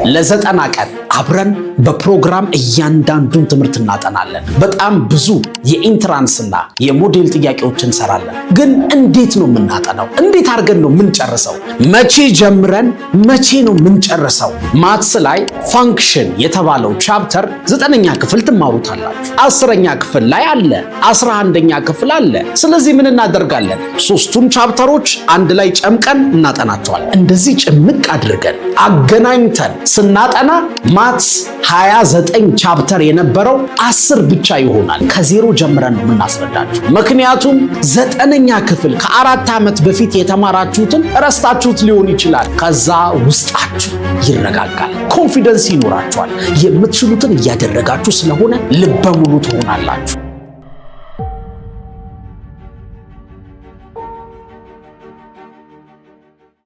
ለ90 ቀን አብረን በፕሮግራም እያንዳንዱን ትምህርት እናጠናለን። በጣም ብዙ የኢንትራንስና የሞዴል ጥያቄዎችን እንሰራለን። ግን እንዴት ነው የምናጠናው? እንዴት አድርገን ነው የምንጨርሰው? መቼ ጀምረን መቼ ነው የምንጨርሰው? ማትስ ላይ ፋንክሽን የተባለው ቻፕተር 9ኛ ክፍል ትማሩታላችሁ። 10ኛ ክፍል ላይ አለ፣ 11ኛ ክፍል አለ። ስለዚህ ምን እናደርጋለን? ሶስቱን ቻፕተሮች አንድ ላይ ጨምቀን እናጠናቸዋለን። እንደዚህ ጭምቅ አድርገን አገናኝተን ስናጠና ማትስ 29 ቻፕተር የነበረው 10 ብቻ ይሆናል። ከዜሮ ጀምረን ነው የምናስረዳችሁ። ምክንያቱም 9ኛ ክፍል ከ4 ዓመት በፊት የተማራችሁትን ረስታችሁት ሊሆን ይችላል። ከዛ ውስጣችሁ ይረጋጋል፣ ኮንፊደንስ ይኖራችኋል። የምትችሉትን እያደረጋችሁ ስለሆነ ልበ ሙሉ ትሆናላችሁ።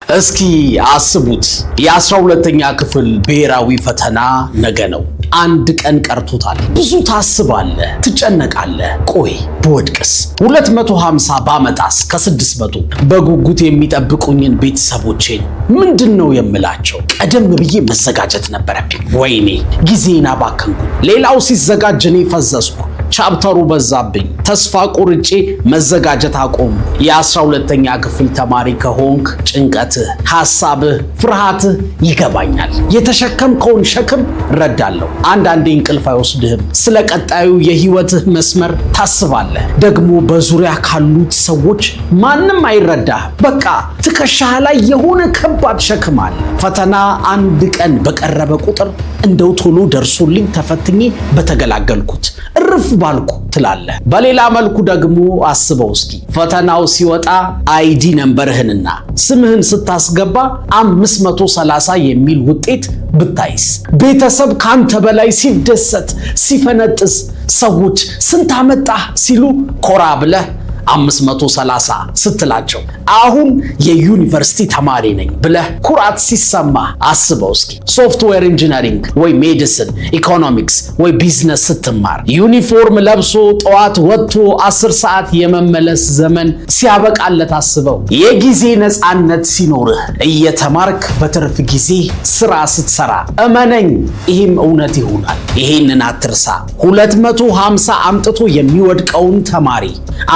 እስኪ አስቡት፣ የ12ኛ ክፍል ብሔራዊ ፈተና ነገ ነው። አንድ ቀን ቀርቶታል። ብዙ ታስባለህ፣ ትጨነቃለህ። ቆይ በወድቅስ? 250 ባመጣስ? ከ600 በጉጉት የሚጠብቁኝን ቤተሰቦቼን ምንድን ነው የምላቸው? ቀደም ብዬ መዘጋጀት ነበረብኝ። ወይኔ ጊዜን አባከንኩ። ሌላው ሲዘጋጅ እኔ ፈዘዝኩ። ቻፕተሩ በዛብኝ። ተስፋ ቆርጬ መዘጋጀት አቆም። የ12ኛ ክፍል ተማሪ ከሆንክ ጭንቀትህ፣ ሐሳብህ፣ ፍርሃትህ ይገባኛል። የተሸከምከውን ሸክም እረዳለሁ። አንዳንዴ እንቅልፍ አይወስድህም። ስለ ቀጣዩ የህይወትህ መስመር ታስባለህ። ደግሞ በዙሪያ ካሉት ሰዎች ማንም አይረዳህም። በቃ ትከሻህ ላይ የሆነ ከባድ ሸክም አለ። ፈተና አንድ ቀን በቀረበ ቁጥር እንደው ቶሎ ደርሶልኝ ተፈትኜ በተገላገልኩት እርፍ ባልኩ ትላለህ። በሌላ መልኩ ደግሞ አስበው እስኪ ፈተናው ሲወጣ አይዲ ነምበርህንና ስምህን ስታስገባ 530 የሚል ውጤት ብታይስ? ቤተሰብ ካንተ በላይ ሲደሰት ሲፈነጥስ፣ ሰዎች ስንት አመጣህ ሲሉ ኮራ ብለህ 530 ስትላቸው አሁን የዩኒቨርሲቲ ተማሪ ነኝ ብለህ ኩራት ሲሰማ አስበው እስኪ። ሶፍትዌር ኢንጂነሪንግ ወይ ሜዲሲን፣ ኢኮኖሚክስ ወይ ቢዝነስ ስትማር ዩኒፎርም ለብሶ ጠዋት ወጥቶ 10 ሰዓት የመመለስ ዘመን ሲያበቃለት አስበው። የጊዜ ነፃነት ሲኖርህ እየተማርክ በትርፍ ጊዜ ስራ ስትሰራ እመነኝ፣ ይህም እውነት ይሆናል። ይሄንን አትርሳ። 250 አምጥቶ የሚወድቀውን ተማሪ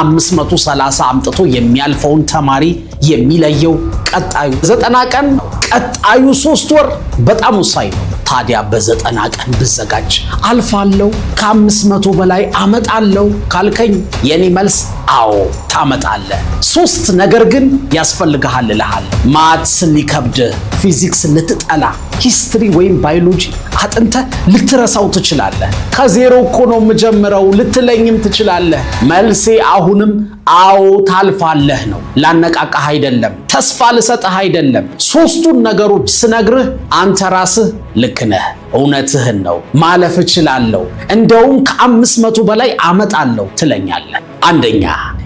530 አምጥቶ የሚያልፈውን ተማሪ የሚለየው ቀጣዩ 90 ቀን፣ ቀጣዩ 3 ወር በጣም ወሳኝ ነው። ታዲያ በ90 ቀን ብዘጋጅ አልፋለሁ፣ ከ500 በላይ አመጣለሁ ካልከኝ የኔ መልስ አዎ ታመጣለህ። 3 ነገር ግን ያስፈልግሃል እልሃለሁ። ማትስ ሊከብድህ፣ ፊዚክስ ልትጠላ፣ ሂስትሪ ወይም ባዮሎጂ አጥንተህ ልትረሳው ትችላለህ። ከዜሮ እኮ ነው የምጀምረው ልትለኝም ትችላለህ። መልሴ አሁንም አዎ ታልፋለህ ነው። ላነቃቃህ አይደለም፣ ተስፋ ልሰጥህ አይደለም። 3ቱን ነገሮች ስነግርህ አንተ ራስህ ልክ ነህ፣ እውነትህን ነው፣ ማለፍ እችላለሁ፣ እንደውም ከ500 በላይ አመጣለሁ ትለኛለህ። አንደኛ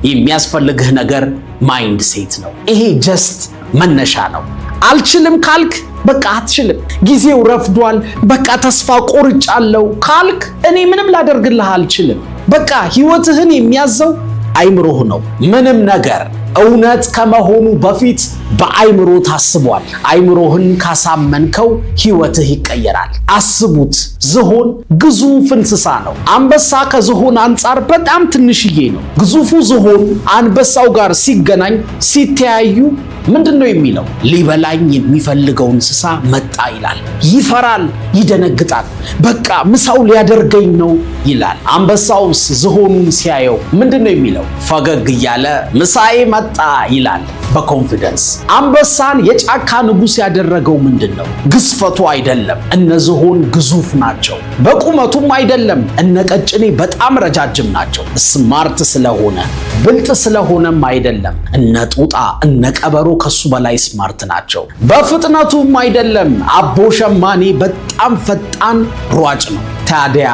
የሚያስፈልግህ ነገር ማይንድ ሴት ነው። ይሄ ጀስት መነሻ ነው። አልችልም ካልክ በቃ አትችልም፣ ጊዜው ረፍዷል፣ በቃ ተስፋ ቆርጫለሁ ካልክ እኔ ምንም ላደርግልህ አልችልም። በቃ ህይወትህን የሚያዘው አይምሮህ ነው። ምንም ነገር እውነት ከመሆኑ በፊት በአይምሮ ታስቧል። አይምሮህን ካሳመንከው ህይወትህ ይቀየራል። አስቡት፣ ዝሆን ግዙፍ እንስሳ ነው። አንበሳ ከዝሆን አንጻር በጣም ትንሽዬ ነው። ግዙፉ ዝሆን አንበሳው ጋር ሲገናኝ ሲተያዩ ምንድን ነው የሚለው? ሊበላኝ የሚፈልገው እንስሳ መጣ ይላል። ይፈራል፣ ይደነግጣል። በቃ ምሳው ሊያደርገኝ ነው ይላል። አንበሳውስ ዝሆኑን ሲያየው ምንድን ነው የሚለው? ፈገግ እያለ ምሳዬ መጣ ይላል በኮንፊደንስ። አንበሳን የጫካ ንጉሥ ያደረገው ምንድን ነው? ግዝፈቱ አይደለም። እነ ዝሆን ግዙፍ ናቸው። በቁመቱም አይደለም። እነ ቀጭኔ በጣም ረጃጅም ናቸው። ስማርት ስለሆነ ብልጥ ስለሆነም አይደለም። እነ ጦጣ እነ ቀበሮ ከሱ በላይ ስማርት ናቸው። በፍጥነቱም አይደለም። አቦ ሸማኔ በጣም ፈጣን ሯጭ ነው። ታዲያ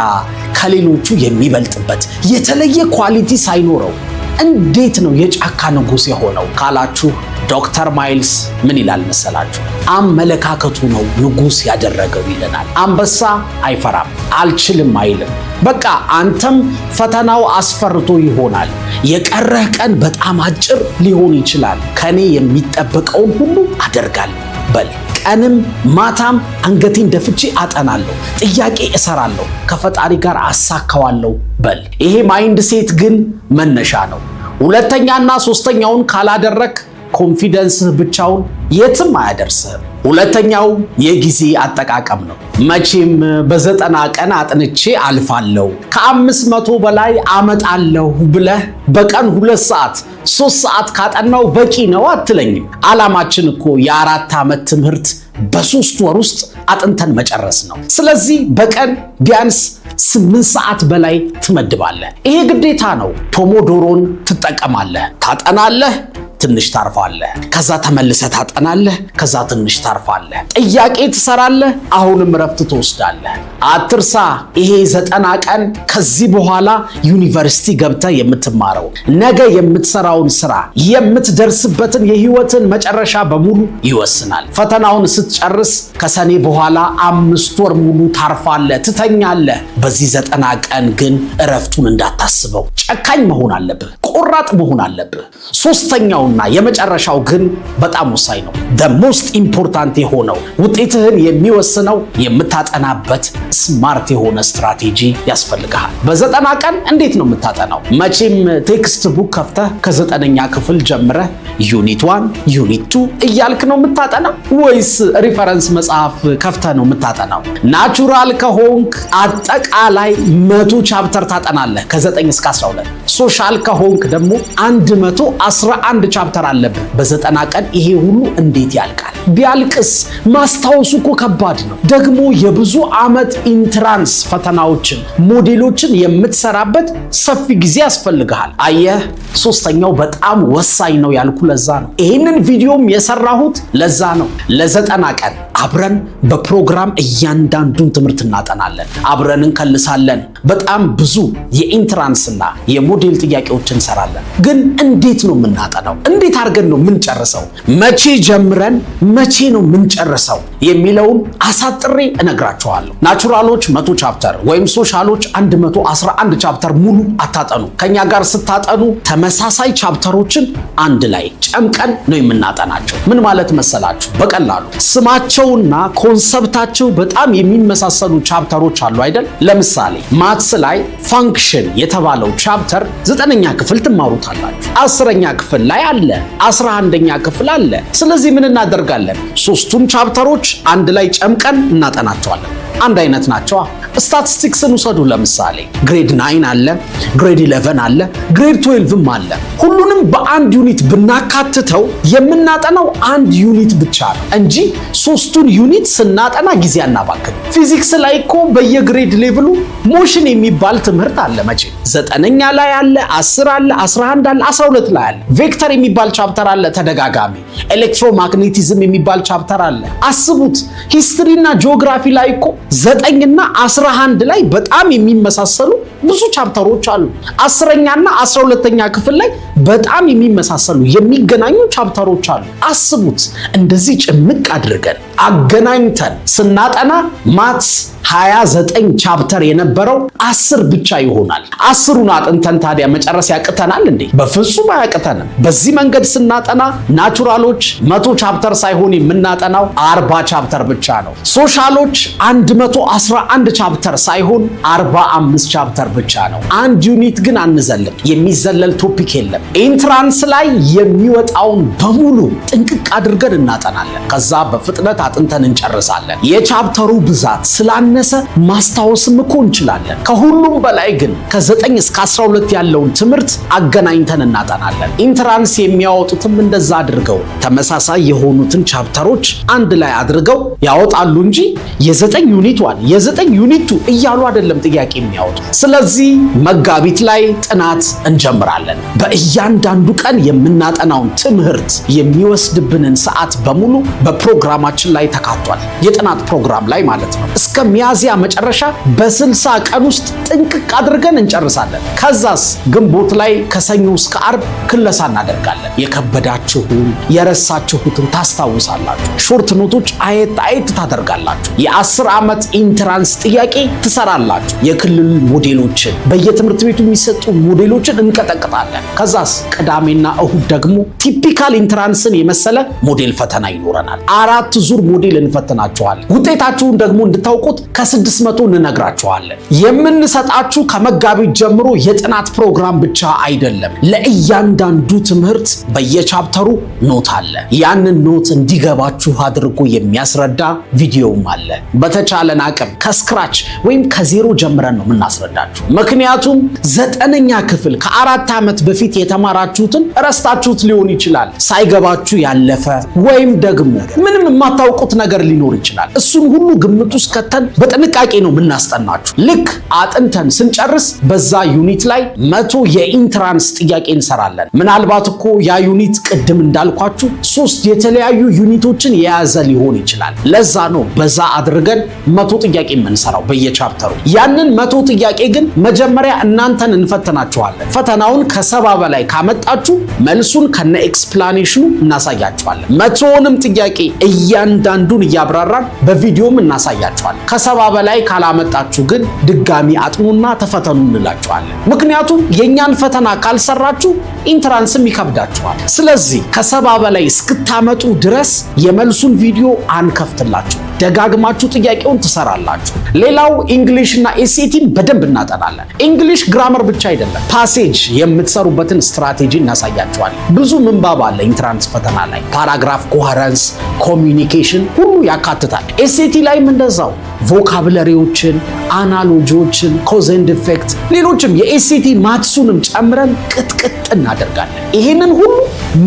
ከሌሎቹ የሚበልጥበት የተለየ ኳሊቲ ሳይኖረው እንዴት ነው የጫካ ንጉሥ የሆነው ካላችሁ፣ ዶክተር ማይልስ ምን ይላል መሰላችሁ? አመለካከቱ ነው ንጉሥ ያደረገው ይለናል። አንበሳ አይፈራም፣ አልችልም አይልም። በቃ አንተም ፈተናው አስፈርቶ ይሆናል። የቀረህ ቀን በጣም አጭር ሊሆን ይችላል። ከኔ የሚጠበቀውን ሁሉ አደርጋለሁ በል። ቀንም ማታም አንገቴን ደፍቼ አጠናለሁ፣ ጥያቄ እሰራለሁ፣ ከፈጣሪ ጋር አሳካዋለሁ በል። ይሄ ማይንድ ሴት ግን መነሻ ነው። ሁለተኛና ሶስተኛውን ካላደረክ ኮንፊደንስህ ብቻውን የትም አያደርስህም። ሁለተኛው የጊዜ አጠቃቀም ነው። መቼም በ90 ቀን አጥንቼ አልፋለሁ፣ ከ500 በላይ አመጣለሁ ብለህ በቀን 2 ሰዓት 3 ሰዓት ካጠናው በቂ ነው አትለኝም። ዓላማችን እኮ የ4 ዓመት ትምህርት በ3 ወር ውስጥ አጥንተን መጨረስ ነው። ስለዚህ በቀን ቢያንስ 8 ሰዓት በላይ ትመድባለህ። ይሄ ግዴታ ነው። ፖሞዶሮን ትጠቀማለህ። ታጠናለህ፣ ትንሽ ታርፋለህ፣ ከዛ ተመልሰህ ታጠናለህ፣ ከዛ ትንሽ ታርፋለህ፣ ጥያቄ ትሰራለህ፣ አሁንም ረፍት ትወስዳለህ። አትርሳ፣ ይሄ 90 ቀን ከዚህ በኋላ ዩኒቨርሲቲ ገብተህ የምትማረው ነገ የምትሰራውን ስራ የምትደርስበትን የህይወትን መጨረሻ በሙሉ ይወስናል። ፈተናውን ስትጨርስ ከሰኔ በኋላ 5 ወር ሙሉ ታርፋለህ፣ ትተኛለህ። በዚህ 90 ቀን ግን እረፍቱን እንዳታስበው። ጨካኝ መሆን አለብህ፣ ቆራጥ መሆን አለብህ። ሶስተኛውና የመጨረሻው ግን በጣም ወሳኝ ነው። the most important የሆነው ውጤትህን የሚወስነው የምታጠናበት ስማርት የሆነ ስትራቴጂ ያስፈልግሃል። በ90 ቀን እንዴት ነው የምታጠናው? መቼም ቴክስት ቡክ ከፍተህ ከ9ኛ ክፍል ጀምረህ ዩኒት 1 ዩኒት 2 እያልክ ነው የምታጠናው ወይስ ሪፈረንስ መጽሐፍ ከፍተህ ነው የምታጠናው? ናቹራል ከሆንክ አጠቃላይ 100 ቻፕተር ታጠናለህ ከ9 እስከ 12። ሶሻል ከሆንክ ደግሞ 111 ቻፕተር አለብህ። በ90 ቀን ይሄ ሁሉ እንዴት ያልቃል? ቢያልቅስ ማስታወሱ እኮ ከባድ ነው። ደግሞ የብዙ ዓመት ኢንትራንስ ፈተናዎችን ሞዴሎችን የምትሰራበት ሰፊ ጊዜ ያስፈልግሃል። አየህ፣ ሶስተኛው በጣም ወሳኝ ነው ያልኩ ለዛ ነው። ይህንን ቪዲዮም የሰራሁት ለዛ ነው። ለ90 ቀን አብረን በፕሮግራም እያንዳንዱን ትምህርት እናጠናለን፣ አብረን እንከልሳለን። በጣም ብዙ የኢንትራንስና የሞዴል ጥያቄዎችን እንሰራለን። ግን እንዴት ነው የምናጠናው? እንዴት አድርገን ነው የምንጨርሰው? መቼ ጀምረን መቼ ነው የምንጨርሰው የሚለውን አሳጥሬ እነግራችኋለሁ። ናቹራሎች 100 ቻፕተር ወይም ሶሻሎች 111 ቻፕተር ሙሉ አታጠኑ። ከኛ ጋር ስታጠኑ ተመሳሳይ ቻፕተሮችን አንድ ላይ ጨምቀን ነው የምናጠናቸው። ምን ማለት መሰላችሁ? በቀላሉ ስማቸውና ኮንሰፕታቸው በጣም የሚመሳሰሉ ቻፕተሮች አሉ አይደል? ለምሳሌ ማትስ ላይ ፋንክሽን የተባለው ቻፕተር 9ኛ ክፍል ትማሩታላችሁ። 10ኛ ክፍል ላይ አለ፣ 11ኛ ክፍል አለ። ስለዚህ ምን እናደርጋለን? 3ቱን ቻፕተሮች አንድ ላይ ጨምቀን እናጠናቸዋለን። አንድ አይነት ናቸዋ። ስታቲስቲክስን ውሰዱ። ለምሳሌ ግሬድ 9 አለ፣ ግሬድ 11 አለ፣ ግሬድ 12ም አለ። ሁሉንም በአንድ ዩኒት ብናካትተው የምናጠናው አንድ ዩኒት ብቻ ነው እንጂ 3ቱን ዩኒት ስናጠና ጊዜ አናባክን። ፊዚክስ ላይ እኮ በየግሬድ ሌቭሉ ሞሽን የሚባል ትምህርት አለ። መቼ 9ኛ ላይ አለ፣ 10 አለ፣ 11 አለ፣ 12 ላይ አለ። ቬክተር የሚባል ቻፕተር አለ ተደጋጋሚ። ኤሌክትሮማግኔቲዝም የሚባል ቻፕተር አለ። አስቡት፣ ሂስትሪና ጂኦግራፊ ላይ እኮ 9ና 11 ላይ በጣም የሚመሳሰሉ ብዙ ቻፕተሮች አሉ። 10ኛና 12ኛ ክፍል ላይ በጣም የሚመሳሰሉ የሚገናኙ ቻፕተሮች አሉ። አስቡት፣ እንደዚህ ጭምቅ አድርገን አገናኝተን ስናጠና ማትስ 29 ቻፕተር የነበረው 10 ብቻ ይሆናል። 10ሩን አጥንተን ታዲያ መጨረስ ያቅተናል እንዴ? በፍጹም አያቅተንም። በዚህ መንገድ ስናጠና ናቹራሎች 100 ቻፕተር ሳይሆን የምናጠናው 40 ቻፕተር ብቻ ነው። ሶሻሎች 111 ቻፕተር ሳይሆን 45 ቻፕተር ብቻ ነው። አንድ ዩኒት ግን አንዘልም። የሚዘለል ቶፒክ የለም። ኢንትራንስ ላይ የሚወጣውን በሙሉ ጥንቅቅ አድርገን እናጠናለን። ከዛ በፍጥነት አጥንተን እንጨርሳለን። የቻፕተሩ ብዛት ስላነሰ ማስታወስም እኮ እንችላለን። ከሁሉም በላይ ግን ከ9 እስከ 12 ያለውን ትምህርት አገናኝተን እናጠናለን። ኢንትራንስ የሚያወጡትም እንደዛ አድርገው ተመሳሳይ የሆኑትን ቻፕተሮች አንድ ላይ አድርገው ያወጣሉ እንጂ የ9 ዩኒት 1 የ9 ዩኒት 2 እያሉ አይደለም ጥያቄ የሚያወጡ። ስለዚህ መጋቢት ላይ ጥናት እንጀምራለን። በእያንዳንዱ ቀን የምናጠናውን ትምህርት የሚወስድብንን ሰዓት በሙሉ በፕሮግራማችን ላይ ተካቷል። የጥናት ፕሮግራም ላይ ማለት ነው። እስከ ሚያዝያ መጨረሻ በ60 ቀን ውስጥ ጥንቅቅ አድርገን እንጨርሳለን። ከዛስ ግንቦት ላይ ከሰኞ እስከ አርብ ክለሳ እናደርጋለን። የከበዳችሁን የረሳችሁትን ታስታውሳላችሁ። ሾርት ኖቶች አየት ታደርጋላችሁ። የ10 ዓመት ኢንትራንስ ጥያቄ ትሰራላችሁ። የክልል ሞዴሎችን በየትምህርት ቤቱ የሚሰጡ ሞዴሎችን እንቀጠቅጣለን። ከዛስ ቅዳሜና እሁድ ደግሞ ቲፒካል ኢንትራንስን የመሰለ ሞዴል ፈተና ይኖረናል። 4 ዙር ሞዴል እንፈትናችኋለን። ውጤታችሁን ደግሞ እንድታውቁት ከ600 እንነግራችኋለን። የምንሰጣችሁ ከመጋቢት ጀምሮ የጥናት ፕሮግራም ብቻ አይደለም። ለእያንዳንዱ ትምህርት በየቻፕተሩ ኖት አለ። ያንን ኖት እንዲገባችሁ አድርጎ የሚያስረዳ ቪዲዮም አለ። በተቻለን አቅም ከስክራች ወይም ከዜሮ ጀምረን ነው የምናስረዳችሁ። ምክንያቱም 9ኛ ክፍል ከ4 ዓመት በፊት የተማራችሁትን ረስታችሁት ሊሆን ይችላል። ሳይገባችሁ ያለፈ ወይም ደግሞ ምንም የማታውቁት ነገር ሊኖር ይችላል። እሱን ሁሉ ግምት ውስጥ ከተን በጥንቃቄ ነው የምናስጠናችሁ። ልክ አጥንተን ስንጨርስ በዛ ዩኒት ላይ 100 የኢንትራንስ ጥያቄ እንሰራለን። ምናልባት እኮ ያ ዩኒት ቅድም እንዳልኳችሁ 3 የተለያዩ ዩኒቶችን የያዘ ሊሆን ይችላል። ለዛ ነው በዛ አድርገን 100 ጥያቄ የምንሰራው በየቻፕተሩ። ያንን 100 ጥያቄ ግን መጀመሪያ እናንተን እንፈትናችኋለን። ፈተናውን ከ70 በላይ ካመጣችሁ መልሱን ከነ ኤክስፕላኔሽኑ እናሳያችኋለን። 100ንም ጥያቄ እያንዳንዱን እያብራራን በቪዲዮም እናሳያችኋለን። ከ70 በላይ ካላመጣችሁ ግን ድጋሚ አጥኑና ተፈተኑ እንላችኋለን። ምክንያቱም የኛን ፈተና ካልሰራችሁ ኢንትራንስም ይከብዳችኋል። ስለዚህ ከ70 በላይ እስክታመጡ ድረስ የመልሱን ቪዲዮ አንከፍትላችሁ። ደጋግማችሁ ጥያቄውን ትሰራላችሁ። ሌላው ኢንግሊሽ እና ኤስኤቲን በደንብ እናጠናለን። ኢንግሊሽ ግራመር ብቻ አይደለም፣ ፓሴጅ የምትሰሩበትን ስትራቴጂ እናሳያችኋለን። ብዙ ምንባብ አለ ኢንትራንስ ፈተና ላይ። ፓራግራፍ ኮሄረንስ፣ ኮሚኒኬሽን ሁሉ ያካትታል። ኤስኤቲ ላይም እንደዛው ቮካብለሪዎችን፣ አናሎጂዎችን፣ ኮዝ ኤንድ ኢፌክት፣ ሌሎችም የኤስኤቲ ማትሱንም ጨምረን ቅጥቅጥ እናደርጋለን። ይሄንን ሁሉ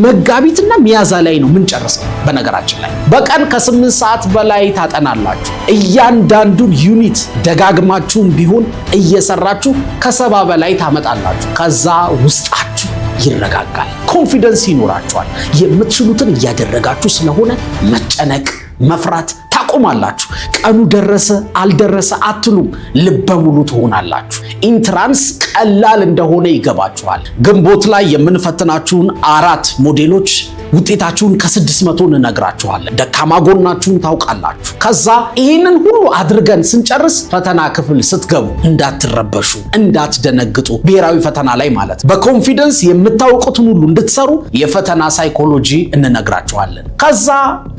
መጋቢትና ሚያዝያ ላይ ነው የምንጨርሰው። በነገራችን ላይ በቀን ከ8 ሰዓት በላይ ታጠናላችሁ። እያንዳንዱን ዩኒት ደጋግማችሁም ቢሆን እየሰራችሁ ከ70 በላይ ታመጣላችሁ። ከዛ ውስጣችሁ ይረጋጋል፣ ኮንፊደንስ ይኖራችኋል። የምትችሉትን እያደረጋችሁ ስለሆነ መጨነቅ፣ መፍራት ታቆማላችሁ። ቀኑ ደረሰ አልደረሰ አትሉም፣ ልበ ሙሉ ትሆናላችሁ። ኢንትራንስ ቀላል እንደሆነ ይገባችኋል። ግንቦት ላይ የምንፈትናችሁን 4 ሞዴሎች ውጤታችሁን ከ600 እንነግራችኋለን። ደካማ ጎናችሁን ታውቃላችሁ። ከዛ ይህንን ሁሉ አድርገን ስንጨርስ ፈተና ክፍል ስትገቡ እንዳትረበሹ፣ እንዳትደነግጡ፣ ብሔራዊ ፈተና ላይ ማለት በኮንፊደንስ የምታውቁትን ሁሉ እንድትሰሩ የፈተና ሳይኮሎጂ እንነግራችኋለን። ከዛ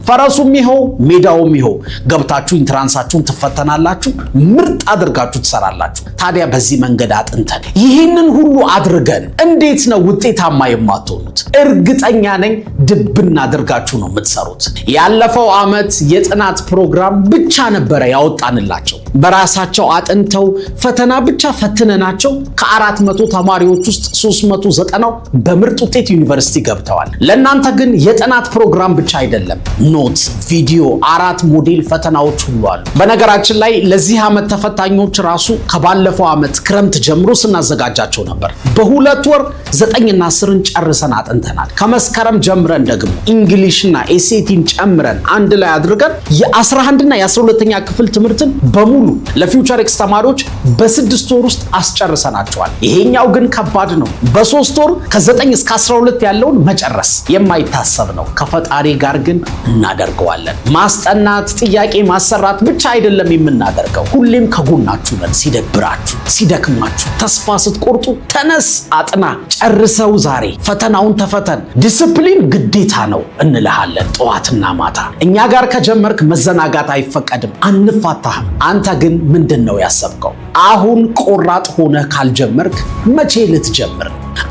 ፈረሱም ይኸው ሜዳውም ይኸው ገብታችሁ ኢንትራንሳችሁን ትፈተናላችሁ። ምርጥ አድርጋችሁ ትሰራላችሁ። ታዲያ በዚህ መንገድ አጥንተን ይህንን ሁሉ አድርገን እንዴት ነው ውጤታማ የማትሆኑት? እርግጠኛ ነኝ ድብና አድርጋችሁ ነው የምትሰሩት። ያለፈው ዓመት የጥናት ፕሮግራም ብቻ ነበረ ያወጣንላቸው። በራሳቸው አጥንተው ፈተና ብቻ ፈትነናቸው ከ400 ተማሪዎች ውስጥ 390 በምርጥ ውጤት ዩኒቨርሲቲ ገብተዋል። ለእናንተ ግን የጥናት ፕሮግራም ብቻ አይደለም፣ ኖት፣ ቪዲዮ፣ 4 ሞዴል ፈተናዎች ሁሉ አሉ። በነገራችን ላይ ለዚህ ዓመት ተፈታኞች ራሱ ከባለፈው ዓመት ክረምት ጀምሮ ስናዘጋጃቸው ነበር። በ2 ወር 9ና 10ን ጨርሰን አጥንተናል። ከመስከረም ጀምረን ደግሞ እንግሊሽና ኤስኤቲን ጨምረን አንድ ላይ አድርገን የ11ና የ12ኛ ክፍል ትምህርትን በሙሉ ለፊውቸር ኤክስ ተማሪዎች በ6 ወር ውስጥ አስጨርሰናቸዋል። ይሄኛው ግን ከባድ ነው። በ3 ወር ከ9 እስከ 12 ያለውን መጨረስ የማይታሰብ ነው። ከፈጣሪ ጋር ግን እናደርገዋለን። ማስጠናት፣ ጥያቄ ማሰራት ብቻ አይደለም የምናደርገው። ሁሌም ከጎናችሁ ነን። ሲደብራችሁ፣ ሲደክማችሁ፣ ተስፋ ስትቆርጡ ተነስ፣ አጥና፣ ጨርሰው ዛሬ ፈተናውን ተፈተን። ዲስፕሊን ግዴታ ነው እንልሃለን ጠዋትና ማታ። እኛ ጋር ከጀመርክ መዘናጋት አይፈቀድም፣ አንፋታህም። አንተ ግን ምንድን ነው ያሰብከው? አሁን ቆራጥ ሆነህ ካልጀመርክ መቼ ልትጀምር?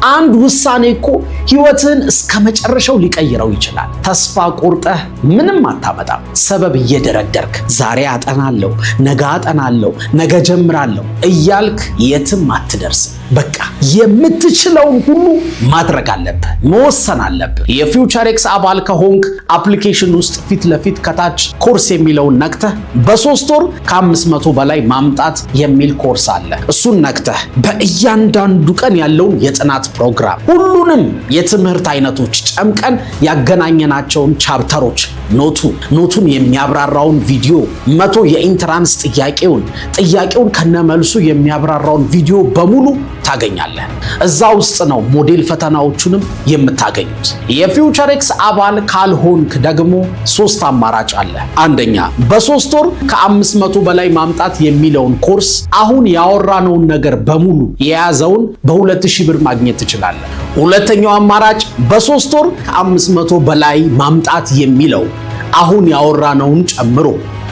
አንድ ውሳኔ እኮ ህይወትን እስከ መጨረሻው ሊቀይረው ይችላል። ተስፋ ቆርጠህ ምንም አታመጣም። ሰበብ እየደረደርክ ዛሬ አጠናለሁ፣ ነገ አጠናለሁ፣ ነገ ጀምራለሁ እያልክ የትም አትደርስም። በቃ የምትችለውን ሁሉ ማድረግ አለብህ፣ መወሰን አለብህ። የፊውቸር ኤክስ አባል ከሆንክ አፕሊኬሽን ውስጥ ፊት ለፊት ከታች ኮርስ የሚለውን ነክተህ በ3 ወር ከ500 በላይ ማምጣት የሚል ኮርስ አለ። እሱን ነክተህ በእያንዳንዱ ቀን ያለውን የጥናት ፕሮግራም ሁሉንም የትምህርት አይነቶች ጨምቀን ያገናኘናቸውን ቻፕተሮች ኖቱን የሚያብራራውን ቪዲዮ 100 የኢንትራንስ ጥያቄውን ከነመልሱ የሚያብራራውን ቪዲዮ በሙሉ ታገኛለህ። እዛ ውስጥ ነው ሞዴል ፈተናዎቹንም የምታገኙት። የፊውቸርኤክስ አባል ካልሆንክ ደግሞ 3 አማራጭ አለ። አንደኛ በ3 ወር ከ500 በላይ ማምጣት የሚለውን ኮርስ አሁን ያወራነውን ነገር በሙሉ የያዘውን በ2000 ብር ማግኘት ትችላለህ። ሁለተኛው አማራጭ በ3 ወር ከ500 በላይ ማምጣት የሚለው አሁን ያወራነውን ጨምሮ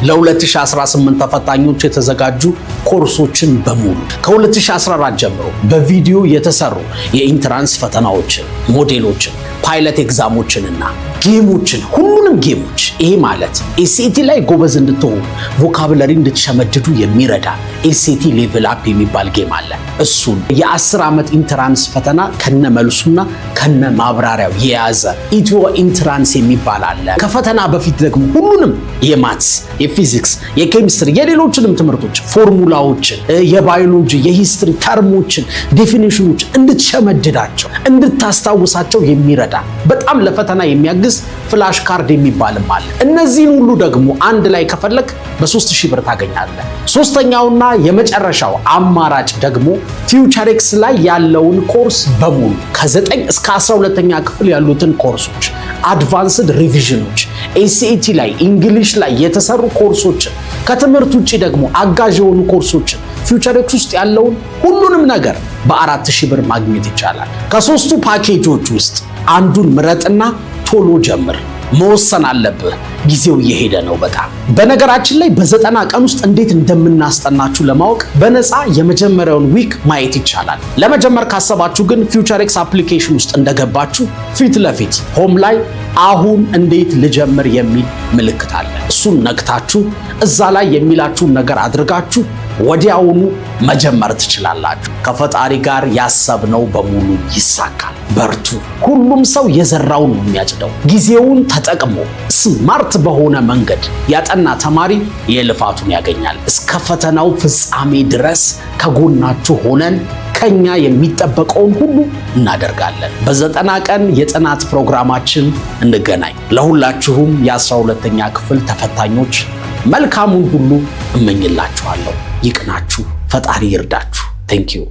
ለ2018 ተፈታኞች የተዘጋጁ ኮርሶችን በሙሉ ከ2014 ጀምሮ በቪዲዮ የተሰሩ የኢንትራንስ ፈተናዎችን፣ ሞዴሎችን፣ ፓይለት ኤግዛሞችንና ጌሞችን፣ ሁሉንም ጌሞች ይሄ ማለት ኤስኤቲ ላይ ጎበዝ እንድትሆኑ ቮካብለሪ እንድትሸመድዱ የሚረዳ ኤስኤቲ ሌቭል አፕ የሚባል ጌም አለ። እሱን የ10 ዓመት ኢንትራንስ ፈተና ከነ መልሱና ከነ ማብራሪያው የያዘ ኢትዮ ኢንትራንስ የሚባል አለ። ከፈተና በፊት ደግሞ ሁሉንም የማትስ፣ የፊዚክስ፣ የኬሚስትሪ፣ የሌሎችንም ትምህርቶች ፎርሙላዎችን፣ የባዮሎጂ፣ የሂስትሪ ተርሞችን፣ ዴፊኒሽኖች እንድትሸመድዳቸው እንድታስታውሳቸው የሚረዳ በጣም ለፈተና የሚያግዝ ፍላሽ ካርድ የሚባልም አለ። እነዚህን ሁሉ ደግሞ አንድ ላይ ከፈለክ በ3000 ብር ታገኛለህ። ሶስተኛውና የመጨረሻው አማራጭ ደግሞ ፊውቸርኤክስ ላይ ያለውን ኮርስ በሙሉ ከ9 እስከ 12ኛ ክፍል ያሉትን ኮርሶች፣ አድቫንስድ ሪቪዥኖች፣ ኤስኤቲ ላይ እንግሊሽ ላይ የተሰሩ ኮርሶችን፣ ከትምህርት ውጪ ደግሞ አጋዥ የሆኑ ኮርሶችን ፊውቸርኤክስ ውስጥ ያለውን ሁሉንም ነገር በ4000 ብር ማግኘት ይቻላል። ከ3ቱ ፓኬጆች ውስጥ አንዱን ምረጥና ቶሎ ጀምር። መወሰን አለብህ። ጊዜው እየሄደ ነው በጣም። በነገራችን ላይ በ90 ቀን ውስጥ እንዴት እንደምናስጠናችሁ ለማወቅ በነፃ የመጀመሪያውን ዊክ ማየት ይቻላል። ለመጀመር ካሰባችሁ ግን ፊውቸርኤክስ አፕሊኬሽን ውስጥ እንደገባችሁ ፊት ለፊት ሆም ላይ አሁን እንዴት ልጀምር የሚል ምልክት አለ። እሱን ነክታችሁ እዛ ላይ የሚላችሁን ነገር አድርጋችሁ ወዲያውኑ መጀመር ትችላላችሁ። ከፈጣሪ ጋር ያሰብነው በሙሉ ይሳካል። በርቱ። ሁሉም ሰው የዘራውን ነው የሚያጭደው። ጊዜውን ተጠቅሞ ስማርት በሆነ መንገድ ያጠና ተማሪ የልፋቱን ያገኛል። እስከ ፈተናው ፍጻሜ ድረስ ከጎናችሁ ሆነን ከኛ የሚጠበቀውን ሁሉ እናደርጋለን። በ90 ቀን የጥናት ፕሮግራማችን እንገናኝ። ለሁላችሁም የ12ኛ ክፍል ተፈታኞች መልካሙን ሁሉ እመኝላችኋለሁ። ይቅናችሁ። ፈጣሪ ይርዳችሁ። ቴንክ ዩ